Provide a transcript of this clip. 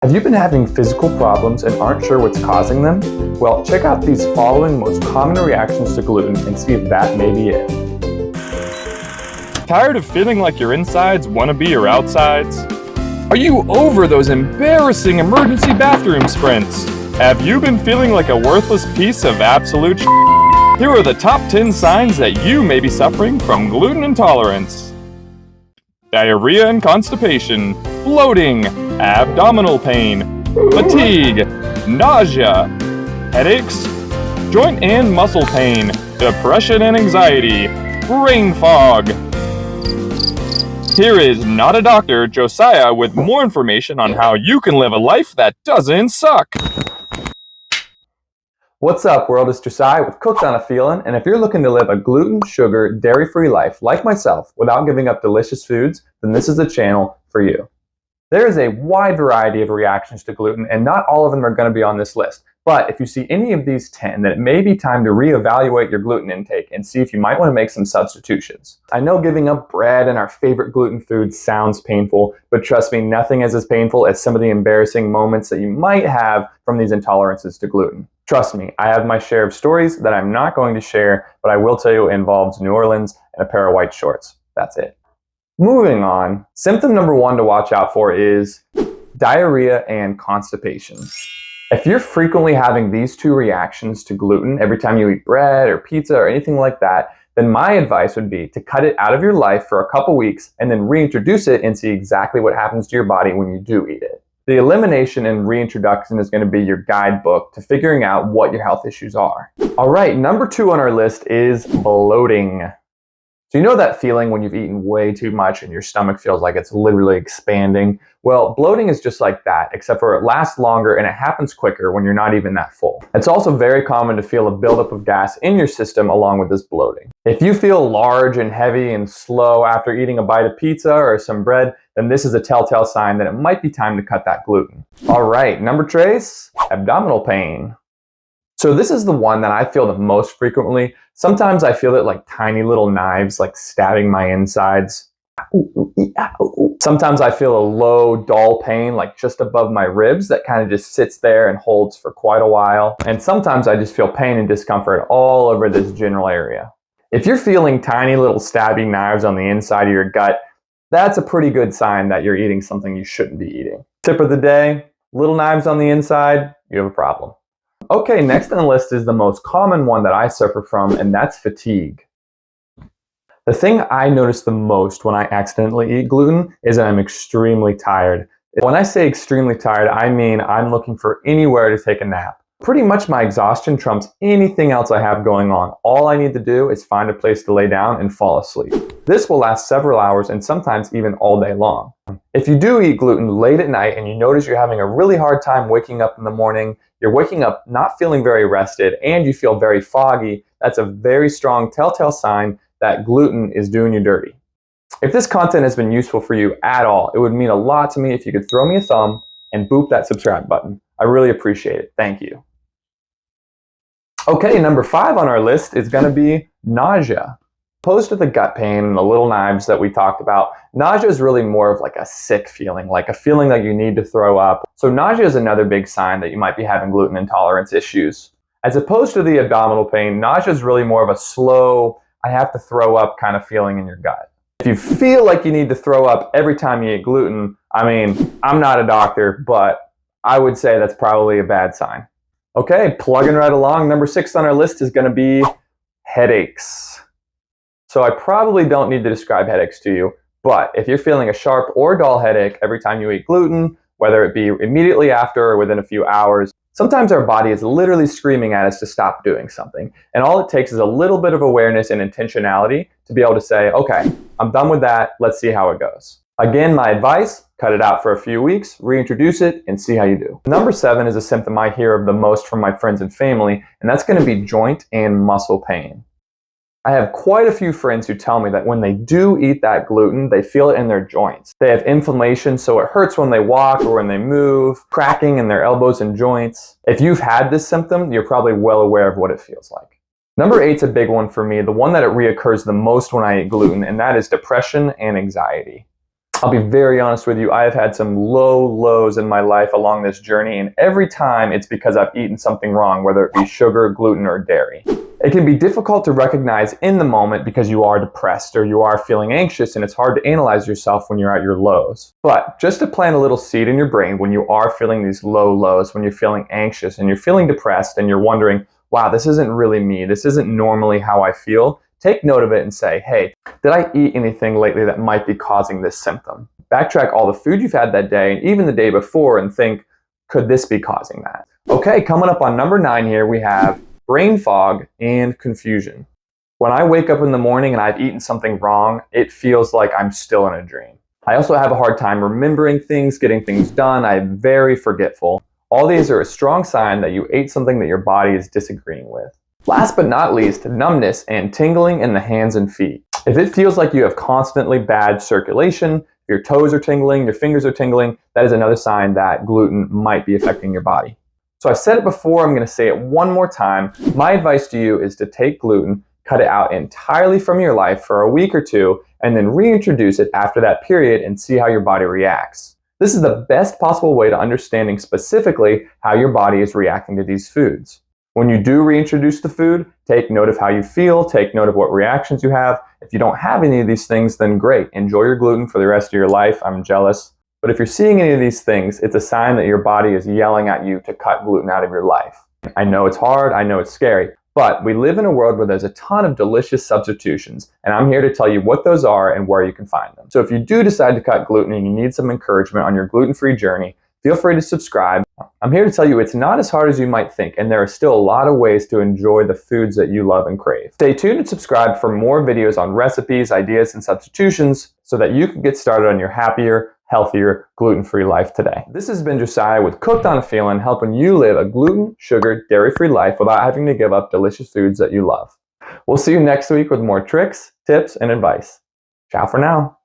Have you been having physical problems and aren't sure what's causing them? Well, check out these following most common reactions to gluten and see if that may be it. Tired of feeling like your insides want to be your outsides? Are you over those embarrassing emergency bathroom sprints? Have you been feeling like a worthless piece of absolute shit? Here are the top 10 signs that you may be suffering from gluten intolerance. Diarrhea and constipation, bloating, abdominal pain, fatigue, nausea, headaches, joint and muscle pain, depression and anxiety, brain fog. Here is Not a Doctor, Josiah, with more information on how you can live a life that doesn't suck. What's up, world? It's Josiah with Cooked on a Feeling, and if you're looking to live a gluten, sugar, dairy-free life like myself without giving up delicious foods, then this is the channel for you. There is a wide variety of reactions to gluten, and not all of them are going to be on this list. But if you see any of these 10, then it may be time to reevaluate your gluten intake and see if you might want to make some substitutions. I know giving up bread and our favorite gluten food sounds painful, but trust me, nothing is as painful as some of the embarrassing moments that you might have from these intolerances to gluten. Trust me, I have my share of stories that I'm not going to share, but I will tell you it involves New Orleans and a pair of white shorts. That's it. Moving on, symptom number 1 to watch out for is diarrhea and constipation. If you're frequently having these two reactions to gluten every time you eat bread or pizza or anything like that, then my advice would be to cut it out of your life for a couple weeks and then reintroduce it and see exactly what happens to your body when you do eat it. The elimination and reintroduction is going to be your guidebook to figuring out what your health issues are. All right, number 2 on our list is bloating. So you know that feeling when you've eaten way too much and your stomach feels like it's literally expanding? Well, bloating is just like that, except for it lasts longer and it happens quicker when you're not even that full. It's also very common to feel a buildup of gas in your system along with this bloating. If you feel large and heavy and slow after eating a bite of pizza or some bread, then this is a telltale sign that it might be time to cut that gluten. All right, number trace, abdominal pain. So this is the one that I feel the most frequently. Sometimes I feel it like tiny little knives, like stabbing my insides. Sometimes I feel a low, dull pain, like just above my ribs that kind of just sits there and holds for quite a while. And sometimes I just feel pain and discomfort all over this general area. If you're feeling tiny little stabbing knives on the inside of your gut, that's a pretty good sign that you're eating something you shouldn't be eating. Tip of the day, little knives on the inside, you have a problem. Okay, next on the list is the most common one that I suffer from, and that's fatigue. The thing I notice the most when I accidentally eat gluten is that I'm extremely tired. When I say extremely tired, I mean I'm looking for anywhere to take a nap. Pretty much my exhaustion trumps anything else I have going on. All I need to do is find a place to lay down and fall asleep. This will last several hours and sometimes even all day long. If you do eat gluten late at night and you notice you're having a really hard time waking up in the morning, you're waking up not feeling very rested, and you feel very foggy, that's a very strong telltale sign that gluten is doing you dirty. If this content has been useful for you at all, it would mean a lot to me if you could throw me a thumb and boop that subscribe button. I really appreciate it. Thank you. Okay, number 5 on our list is going to be nausea. Opposed to the gut pain and the little knives that we talked about, nausea is really more of like a sick feeling, like a feeling that you need to throw up. So nausea is another big sign that you might be having gluten intolerance issues. As opposed to the abdominal pain, nausea is really more of a slow, I have to throw up kind of feeling in your gut. If you feel like you need to throw up every time you eat gluten, I mean, I'm not a doctor, but I would say that's probably a bad sign. Okay, plugging right along, number 6 on our list is going to be headaches. So I probably don't need to describe headaches to you, but if you're feeling a sharp or dull headache every time you eat gluten, whether it be immediately after or within a few hours, sometimes our body is literally screaming at us to stop doing something. And all it takes is a little bit of awareness and intentionality to be able to say, okay, I'm done with that, let's see how it goes. Again, my advice, cut it out for a few weeks, reintroduce it, and see how you do. Number 7 is a symptom I hear of the most from my friends and family, and that's going to be joint and muscle pain. I have quite a few friends who tell me that when they do eat that gluten, they feel it in their joints. They have inflammation, so it hurts when they walk or when they move, cracking in their elbows and joints. If you've had this symptom, you're probably well aware of what it feels like. Number 8 is a big one for me, the one that it reoccurs the most when I eat gluten, and that is depression and anxiety. I'll be very honest with you, I have had some low lows in my life along this journey, and every time it's because I've eaten something wrong, whether it be sugar, gluten, or dairy. It can be difficult to recognize in the moment because you are depressed or you are feeling anxious, and it's hard to analyze yourself when you're at your lows. But just to plant a little seed in your brain when you are feeling these low lows, when you're feeling anxious and you're feeling depressed and you're wondering, wow, this isn't really me, this isn't normally how I feel, take note of it and say, hey, did I eat anything lately that might be causing this symptom? Backtrack all the food you've had that day and even the day before and think, could this be causing that? Okay, coming up on number 9 here, we have brain fog and confusion. When I wake up in the morning and I've eaten something wrong, it feels like I'm still in a dream. I also have a hard time remembering things, getting things done. I'm very forgetful. All these are a strong sign that you ate something that your body is disagreeing with. Last but not least, numbness and tingling in the hands and feet. If it feels like you have constantly bad circulation, your toes are tingling, your fingers are tingling, that is another sign that gluten might be affecting your body. So I've said it before, I'm going to say it one more time. My advice to you is to take gluten, cut it out entirely from your life for a week or two, and then reintroduce it after that period and see how your body reacts. This is the best possible way to understanding specifically how your body is reacting to these foods. When you do reintroduce the food, take note of how you feel, take note of what reactions you have. If you don't have any of these things, then great. Enjoy your gluten for the rest of your life. I'm jealous. But if you're seeing any of these things, it's a sign that your body is yelling at you to cut gluten out of your life. I know it's hard, I know it's scary, but we live in a world where there's a ton of delicious substitutions, and I'm here to tell you what those are and where you can find them. So if you do decide to cut gluten and you need some encouragement on your gluten-free journey, feel free to subscribe. I'm here to tell you it's not as hard as you might think, and there are still a lot of ways to enjoy the foods that you love and crave. Stay tuned and subscribe for more videos on recipes, ideas, and substitutions so that you can get started on your happier, healthier, gluten-free life today. This has been Josiah with Cooked on a Feeling, helping you live a gluten, sugar, dairy-free life without having to give up delicious foods that you love. We'll see you next week with more tricks, tips, and advice. Ciao for now.